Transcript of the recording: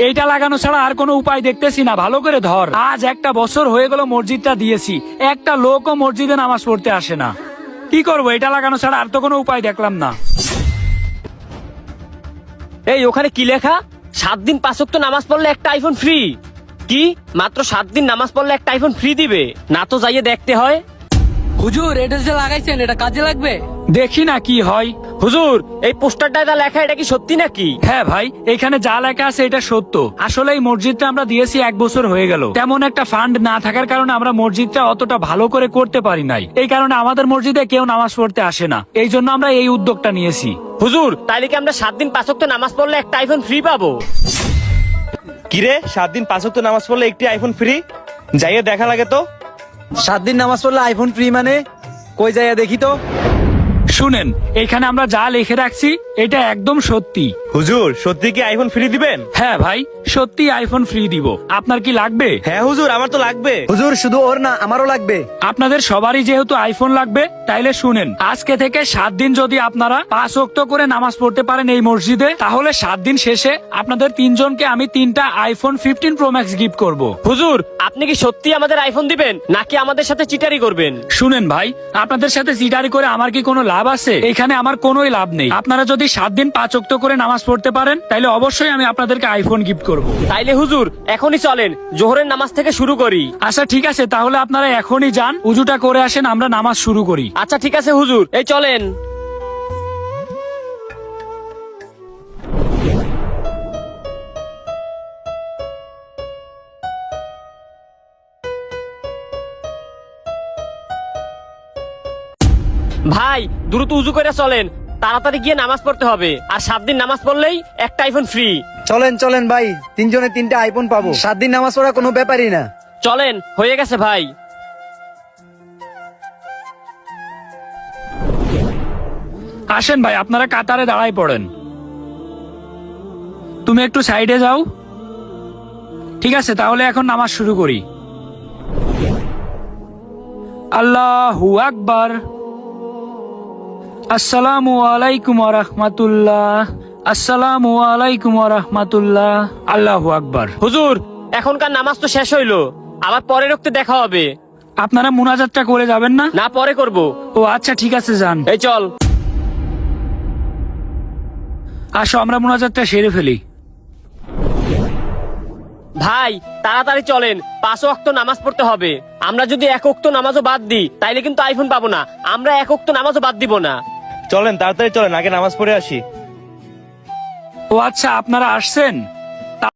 এইটা লাগানো ছাড়া আর কোনো উপায় দেখতেছি না, ভালো করে ধর। আজ একটা বছর হয়ে গেল মসজিদটা দিয়েছি, একটা লোকও মসজিদে নামাজ পড়তে আসে না। কি করবো, এটা লাগানো ছাড়া আর তো কোনো উপায় দেখলাম না। এই ওখানে কি লেখা? 7 দিন 5 ওয়াক্ত নামাজ পড়লে একটা আইফোন ফ্রি। কি মাত্র 7 দিন নামাজ পড়লে একটা আইফোন ফ্রি দিবে? না তো যাইয়ে দেখতে হয়। হুজুর, এটা যে লাগাইছেন এটা কাজে লাগবে? দেখি না কি হয়। হুজুর, এই পোস্টারটায় যা লেখা এটা কি সত্যি নাকি? হ্যাঁ ভাই, এখানে যা লেখা আছে এটা সত্য। আসলে এই মসজিদটা আমরা দিয়েছি 1 বছর হয়ে গেল। তেমন একটা ফান্ড না থাকার কারণে আমরা মসজিদটা অতটা ভালো করে করতে পারি নাই। এই কারণে আমাদের মসজিদে কেউ নামাজ পড়তে আসে না। এই জন্য আমরা এই উদ্যোগটা নিয়েছি। হুজুর, তাইলে কি আমরা 7 দিন 5 ওয়াক্ত নামাজ পড়লে একটা আইফোন ফ্রি পাবো? কিরে, 7 দিন 5 ওয়াক্ত নামাজ পড়লে একটি আইফোন ফ্রি? যাইয়ে দেখা লাগে তো। 7 দিন নামাজ পড়লে আইফোন ফ্রি মানে? কই যাইয়া দেখি তো। শুনেন, এখানে আমরা যা লিখে রাখছি এটা একদম সত্যি। হুজুর, সত্যি কি আইফোন ফ্রি দিবেন? হ্যাঁ ভাই, সত্যি আইফোন ফ্রি দিব। আপনার কি লাগবে? হ্যাঁ হুজুর, আমার তো লাগবে। হুজুর, শুধু ওর না, আমারও লাগবে। আপনাদের সবারই যেহেতু আইফোন লাগবে, তাইলে শুনেন, আজকে থেকে 7 দিন যদি আপনারা 5 ওয়াক্ত করে নামাজ পড়তে পারেন এই মসজিদে, তাহলে 7 দিন শেষে আপনাদের 3 জনকে আমি 3টা আইফোন 15 প্রো ম্যাক্স গিফট করব। হুজুর, আপনি কি সত্যি আমাদের আইফোন দিবেন নাকি আমাদের সাথে চিটারি করবেন? শুনেন ভাই, আপনাদের সাথে চিটারি করে আমার কি কোনো লাভ আছে? এখানে আমার কোনোই লাভ নেই। আপনারা যদি 7 দিন 5 ওয়াক্ত করে নামাজ পড়তে পারেন, তাহলে অবশ্যই আমি আপনাদেরকে আইফোন গিফট করব। তাইলে হুজুর, এখনই চলেন জোহরের নামাজ থেকে শুরু করি। আচ্ছা ঠিক আছে, তাহলে আপনারা এখনই যান, উজুটা করে আসেন, আমরা নামাজ শুরু করি। আচ্ছা ঠিক আছে হুজুর, এই চলেন। ভাই, দ্রুত উজু করে চলেন, তাড়াতাড়ি গিয়ে নামাজ পড়তে হবে। আর 7 দিন নামাজ পড়লেই একটা আইফোন ফ্রি। চলেন চলেন ভাই, 3 জনে 3টা আইফোন পাবো। 7 দিন নামাজ পড়া কোনো ব্যাপারই না। চলেন, হয়ে গেছে ভাই। আসেন ভাই, আপনারা কাতারে দাঁড়ায় পড়েন। তুমি একটু সাইডে যাও। ঠিক আছে, তাহলে এখন নামাজ শুরু করি। আল্লাহু আকবার। আসসালামু আলাইকুম ওয়া রাহমাতুল্লাহ। আসসালামু আলাইকুম ওয়া রাহমাতুল্লাহ। আল্লাহু আকবার। হুজুর, এখনকার নামাজ তো শেষ হইলো, আবার পরে রক্তে দেখা হবে। আপনারা মুনাজাতটা করে যাবেন না? না, পরে করব। ও আচ্ছা ঠিক আছে, যান। এই চল। আসো, আমরা মুনাজাতটা সেরে ফেলি। ভাই, তাড়াতাড়ি চলেন, 5 ওয়াক্ত নামাজ পড়তে হবে। আমরা যদি 1 ওয়াক্ত নামাজও বাদ দিই, তাইলে কিন্তু আইফোন পাবো না। আমরা 1 ওয়াক্ত নামাজও বাদ দিব না। চলেন তাড়াতাড়ি চলেন, আগে নামাজ পড়ে আসি। ও আচ্ছা, আপনারা আসছেন।